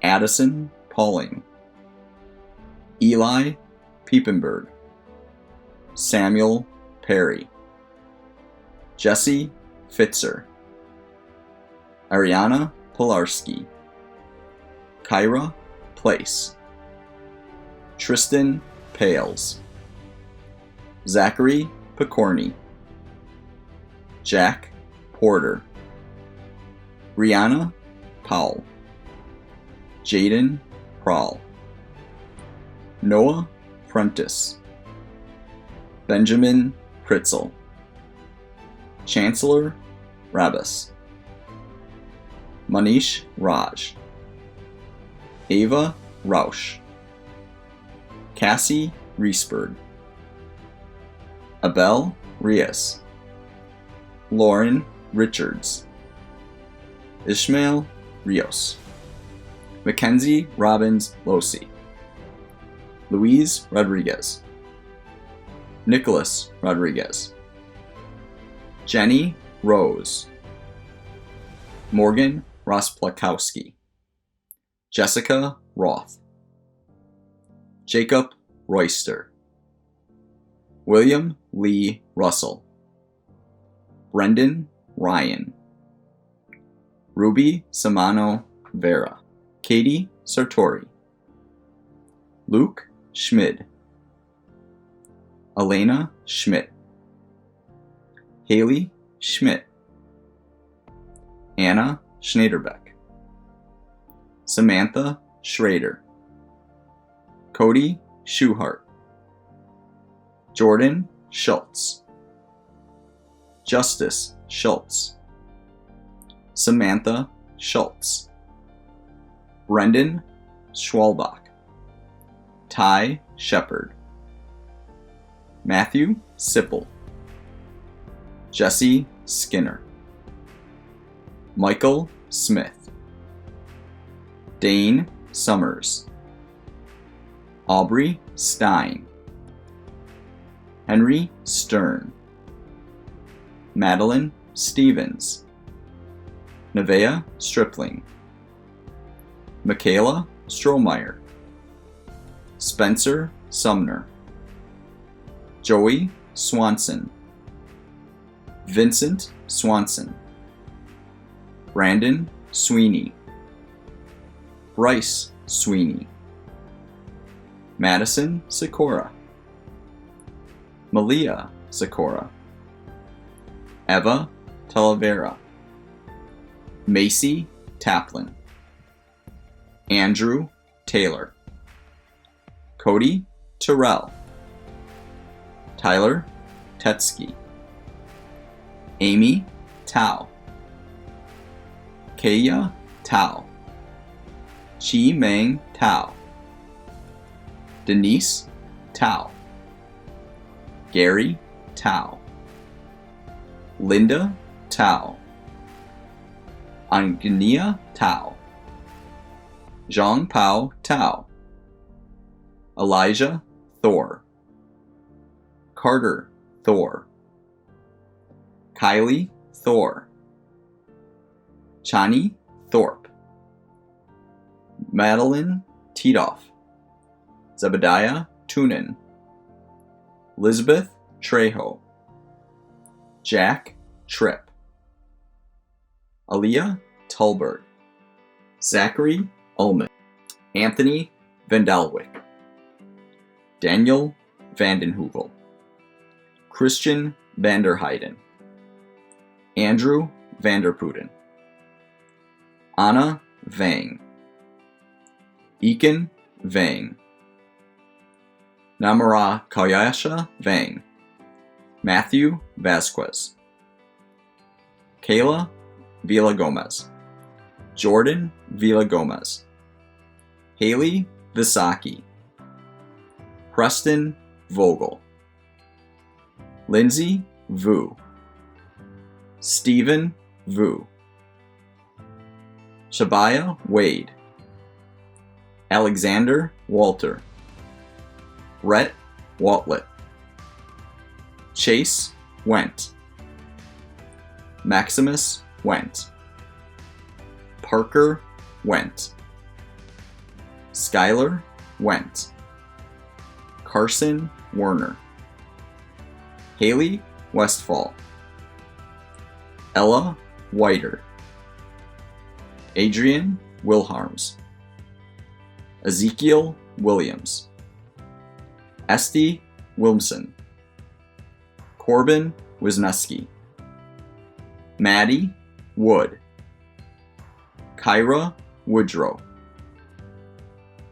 Addison Pauling, Eli Piepenberg, Samuel Perry, Jesse Fitzer, Ariana Pilarski, Kyra Place, Tristan Pales, Zachary Picorni, Jack Porter, Brianna Powell, Jaden Prawl, Noah Prentice, Benjamin Pritzel, Chancellor Rabus, Manish Raj, Ava Rausch, Cassie Riesberg, Abel Rios, Lauren Richards, Ishmael Rios, Mackenzie Robbins Losi, Luis Rodriguez, Nicholas Rodriguez, Jenny Rose, Morgan Rosplakowski, Jessica Roth, Jacob Royster, William Lee Russell, Brendan Ryan, Ruby Samano Vera, Katie Sartori, Luke Schmid, Elena Schmidt, Haley Schmidt, Anna Schneiderbeck, Samantha Schrader, Cody Schuhart, Jordan Schultz, Justice Schultz, Samantha Schultz, Brendan Schwalbach, Ty Shepard, Matthew Sipple, Jesse Skinner, Michael Smith, Dane Summers, Aubrey Stein, Henry Stern, Madeline Stevens, Nevaeh Stripling, Makayla Strohmeyer, Spencer Sumner, Joey Swanson, Vincent Swanson, Brandon Sweeney, Bryce Sweeney, Madison Sikora, Malia Sikora, Eva Talavera, Macy Taplin, Andrew Taylor, Cody Terrell, Tyler Tetsky, Amy Tao, Kaya Tao, Chi Meng Tao, Denise Tao, Gary Tao, Linda Tao, Angenia Tao, Zhang Pao Tao, Elijah Thor, Carter Thor. Kylie, Thor. Chani, Thorpe. Madeline, Titoff. Zebediah, Tunin. Elizabeth, Trejo. Jack, Tripp. Aaliyah, Tulberg. Zachary, Ullman. Anthony, Vandelwick. Daniel, Vandenhoevel. Christian, Vanderheiden. Andrew, Vanderputen. Anna, Vang. Eakin, Vang. Namara Kayasha, Vang. Matthew, Vasquez. Kayla, Villa Gomez. Jordan, Villa Gomez. Haley, Visaki. Preston, Vogel. Lindsay, Vu. Stephen, Vu. Shabaya, Wade. Alexander, Walter. Rhett, Waltlet. Chase, Went. Maximus, Went. Parker, Went. Skylar, Went. Carson, Werner. Haley, Westfall. Ella, Whiter. Adrian, Wilharms. Ezekiel, Williams. Esty, Wilmson. Corbin, Wisniewski. Maddie, Wood. Kyra, Woodrow.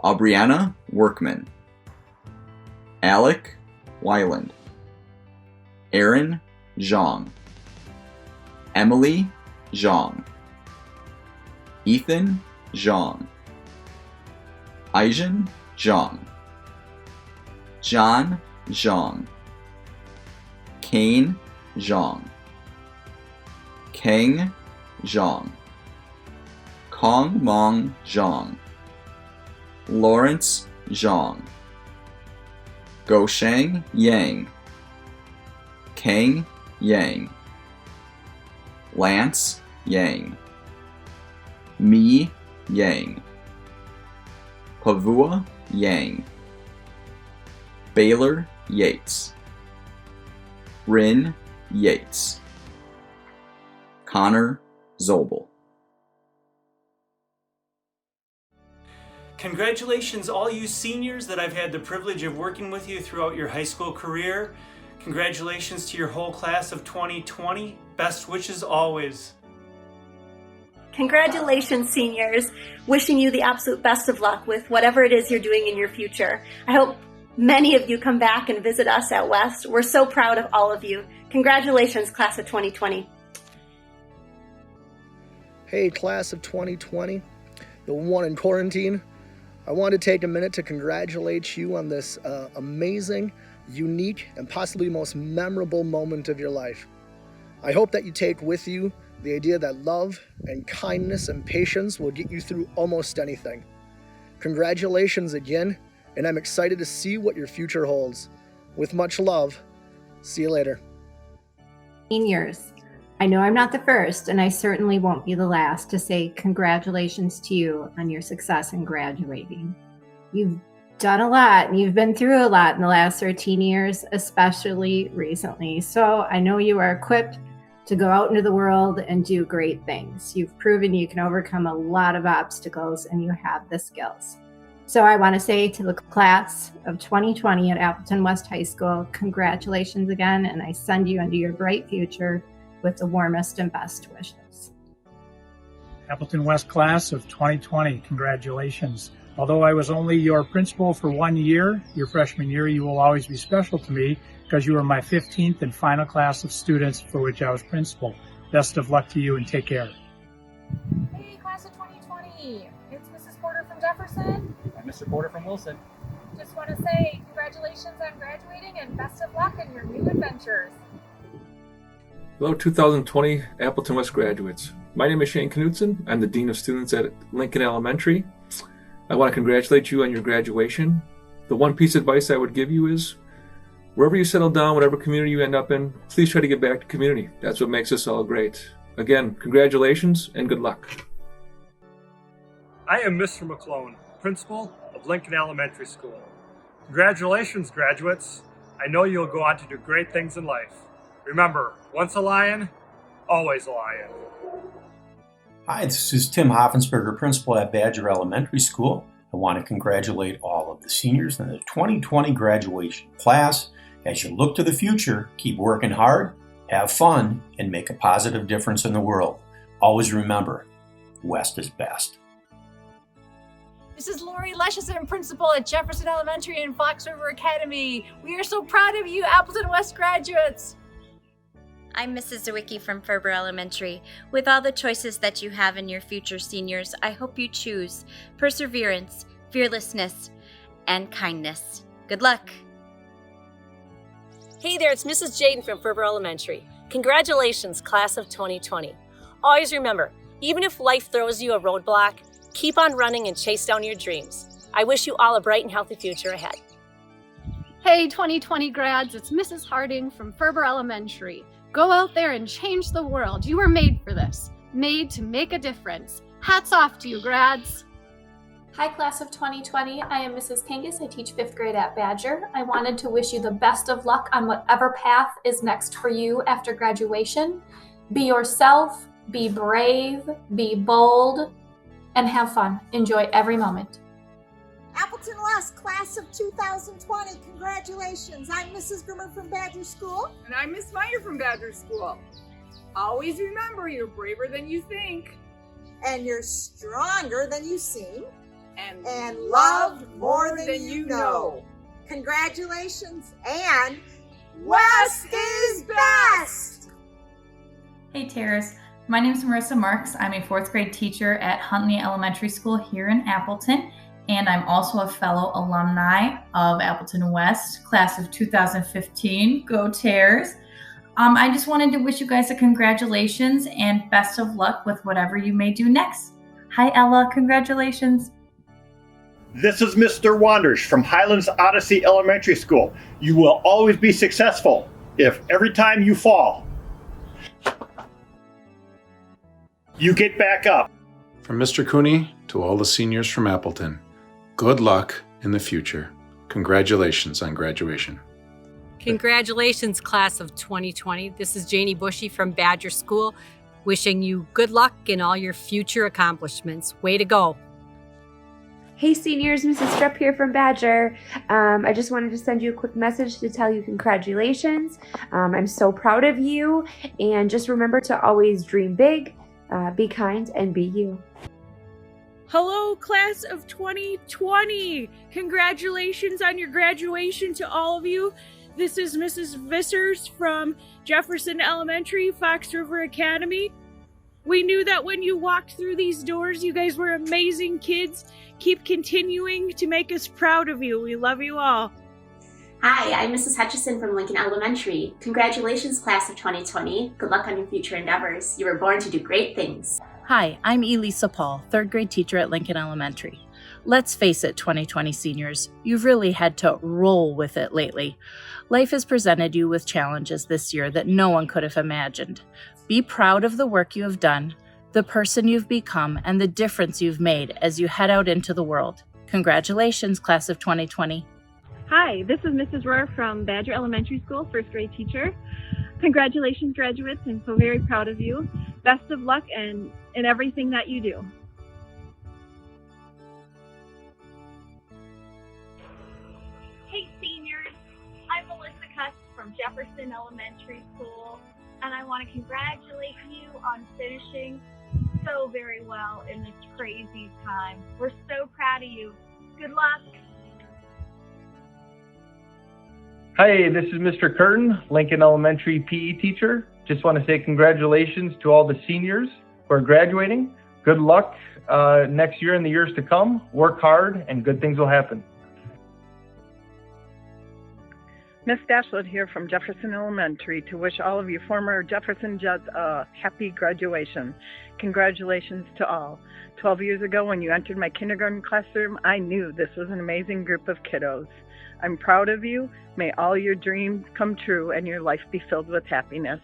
Aubriana, Workman. Alec, Weiland. Aaron, Zhang. Emily, Zhang. Ethan, Zhang. Aijen, Zhang. John, Zhang. Kane, Zhang. Kang, Zhang. Kong Mong, Zhang. Lawrence, Zhang. Gosheng, Yang. Kang, Yang. Lance, Yang. Mi, Yang. Pavua, Yang. Baylor, Yates. Rin, Yates. Connor, Zobel. Congratulations, all you seniors that I've had the privilege of working with you throughout your high school career. Congratulations to your whole class of 2020. Best wishes always. Congratulations, seniors. Wishing you the absolute best of luck with whatever it is you're doing in your future. I hope many of you come back and visit us at West. We're so proud of all of you. Congratulations, class of 2020. Hey, class of 2020, the one in quarantine. I want to take a minute to congratulate you on this amazing, unique, and possibly most memorable moment of your life. I hope that you take with you the idea that love and kindness and patience will get you through almost anything. Congratulations again, and I'm excited to see what your future holds. With much love, see you later. Seniors, I know I'm not the first, and I certainly won't be the last to say congratulations to you on your success in graduating. You've done a lot, and you've been through a lot in the last 13 years, especially recently. So I know you are equipped to go out into the world and do great things. You've proven you can overcome a lot of obstacles, and you have the skills. So I want to say to the class of 2020 at Appleton West High School, congratulations again, and I send you into your bright future with the warmest and best wishes. Appleton West Class of 2020, congratulations. Although I was only your principal for 1 year, your freshman year, you will always be special to me because you were my 15th and final class of students for which I was principal. Best of luck to you and take care. Hey, class of 2020, it's Mrs. Porter from Jefferson. I'm Mr. Porter from Wilson. Just want to say congratulations on graduating and best of luck in your new adventures. Hello, 2020 Appleton West graduates. My name is Shane Knutson. I'm the Dean of Students at Lincoln Elementary. I want to congratulate you on your graduation. The one piece of advice I would give you is Wherever you settle down, whatever community you end up in, please try to give back to community. That's what makes us all great. Again, congratulations and good luck. I am Mr. McClone, principal of Lincoln Elementary School. Congratulations, graduates. I know you'll go on to do great things in life. Remember, once a lion, always a lion. Hi, this is Tim Hopfensberger, principal at Badger Elementary School. I want to congratulate all of the seniors in the 2020 graduation class. As you look to the future, keep working hard, have fun, and make a positive difference in the world. Always remember, West is best. This is Lori Leschison, principal at Jefferson Elementary and Fox River Academy. We are so proud of you, Appleton West graduates. I'm Mrs. Zawicki from Ferber Elementary. With all the choices that you have in your future seniors, I hope you choose perseverance, fearlessness, and kindness. Good luck. Hey there, it's Mrs. Jaden from Ferber Elementary. Congratulations, class of 2020. Always remember, even if life throws you a roadblock, keep on running and chase down your dreams. I wish you all a bright and healthy future ahead. Hey 2020 grads, it's Mrs. Harding from Ferber Elementary. Go out there and change the world. You were made for this. Made to make a difference. Hats off to you, grads. Hi, class of 2020. I am Mrs. Kangas. I teach 5th grade at Badger. I wanted to wish you the best of luck on whatever path is next for you after graduation. Be yourself, be brave, be bold, and have fun. Enjoy every moment. Appleton West Class of 2020, congratulations. I'm Mrs. Grimmer from Badger School. And I'm Miss Meyer from Badger School. Always remember, you're braver than you think. And you're stronger than you seem. And loved more than you know. Congratulations, and West is best! Hey Terrace, my name is Marissa Marks. I'm a 4th grade teacher at Huntley Elementary School here in Appleton, and I'm also a fellow alumni of Appleton West, class of 2015. Go Terrace! I just wanted to wish you guys a congratulations and best of luck with whatever you may do next. Hi Ella, congratulations. This is Mr. Wanders from Highlands Odyssey Elementary School. You will always be successful if every time you fall, you get back up. From Mr. Cooney to all the seniors from Appleton, good luck in the future. Congratulations on graduation. Congratulations, class of 2020. This is Janie Bushy from Badger School, wishing you good luck in all your future accomplishments. Way to go. Hey seniors, Mrs. Strupp here from Badger. I just wanted to send you a quick message to tell you congratulations. I'm so proud of you, and just remember to always dream big, be kind, and be you. Hello, class of 2020. Congratulations on your graduation to all of you. This is Mrs. Vissers from Jefferson Elementary, Fox River Academy. We knew that when you walked through these doors, you guys were amazing kids. Keep continuing to make us proud of you. We love you all. Hi, I'm Mrs. Hutchison from Lincoln Elementary. Congratulations, class of 2020. Good luck on your future endeavors. You were born to do great things. Hi, I'm Elisa Paul, 3rd grade teacher at Lincoln Elementary. Let's face it, 2020 seniors, you've really had to roll with it lately. Life has presented you with challenges this year that no one could have imagined. Be proud of the work you have done, the person you've become, and the difference you've made as you head out into the world. Congratulations, class of 2020. Hi, this is Mrs. Rohr from Badger Elementary School, 1st grade teacher. Congratulations, graduates. I'm so very proud of you. Best of luck in everything that you do. Hey seniors, I'm Melissa Cuss from Jefferson Elementary School, and I want to congratulate you on finishing so very well in this crazy time. We're so proud of you. Good luck. Hi, this is Mr. Curtin, Lincoln Elementary PE teacher. Just want to say congratulations to all the seniors who are graduating. Good luck next year and the years to come. Work hard and good things will happen. Miss Dashwood here from Jefferson Elementary to wish all of you former Jefferson Jets a happy graduation. Congratulations to all. 12 years ago when you entered my kindergarten classroom, I knew this was an amazing group of kiddos. I'm proud of you. May all your dreams come true and your life be filled with happiness.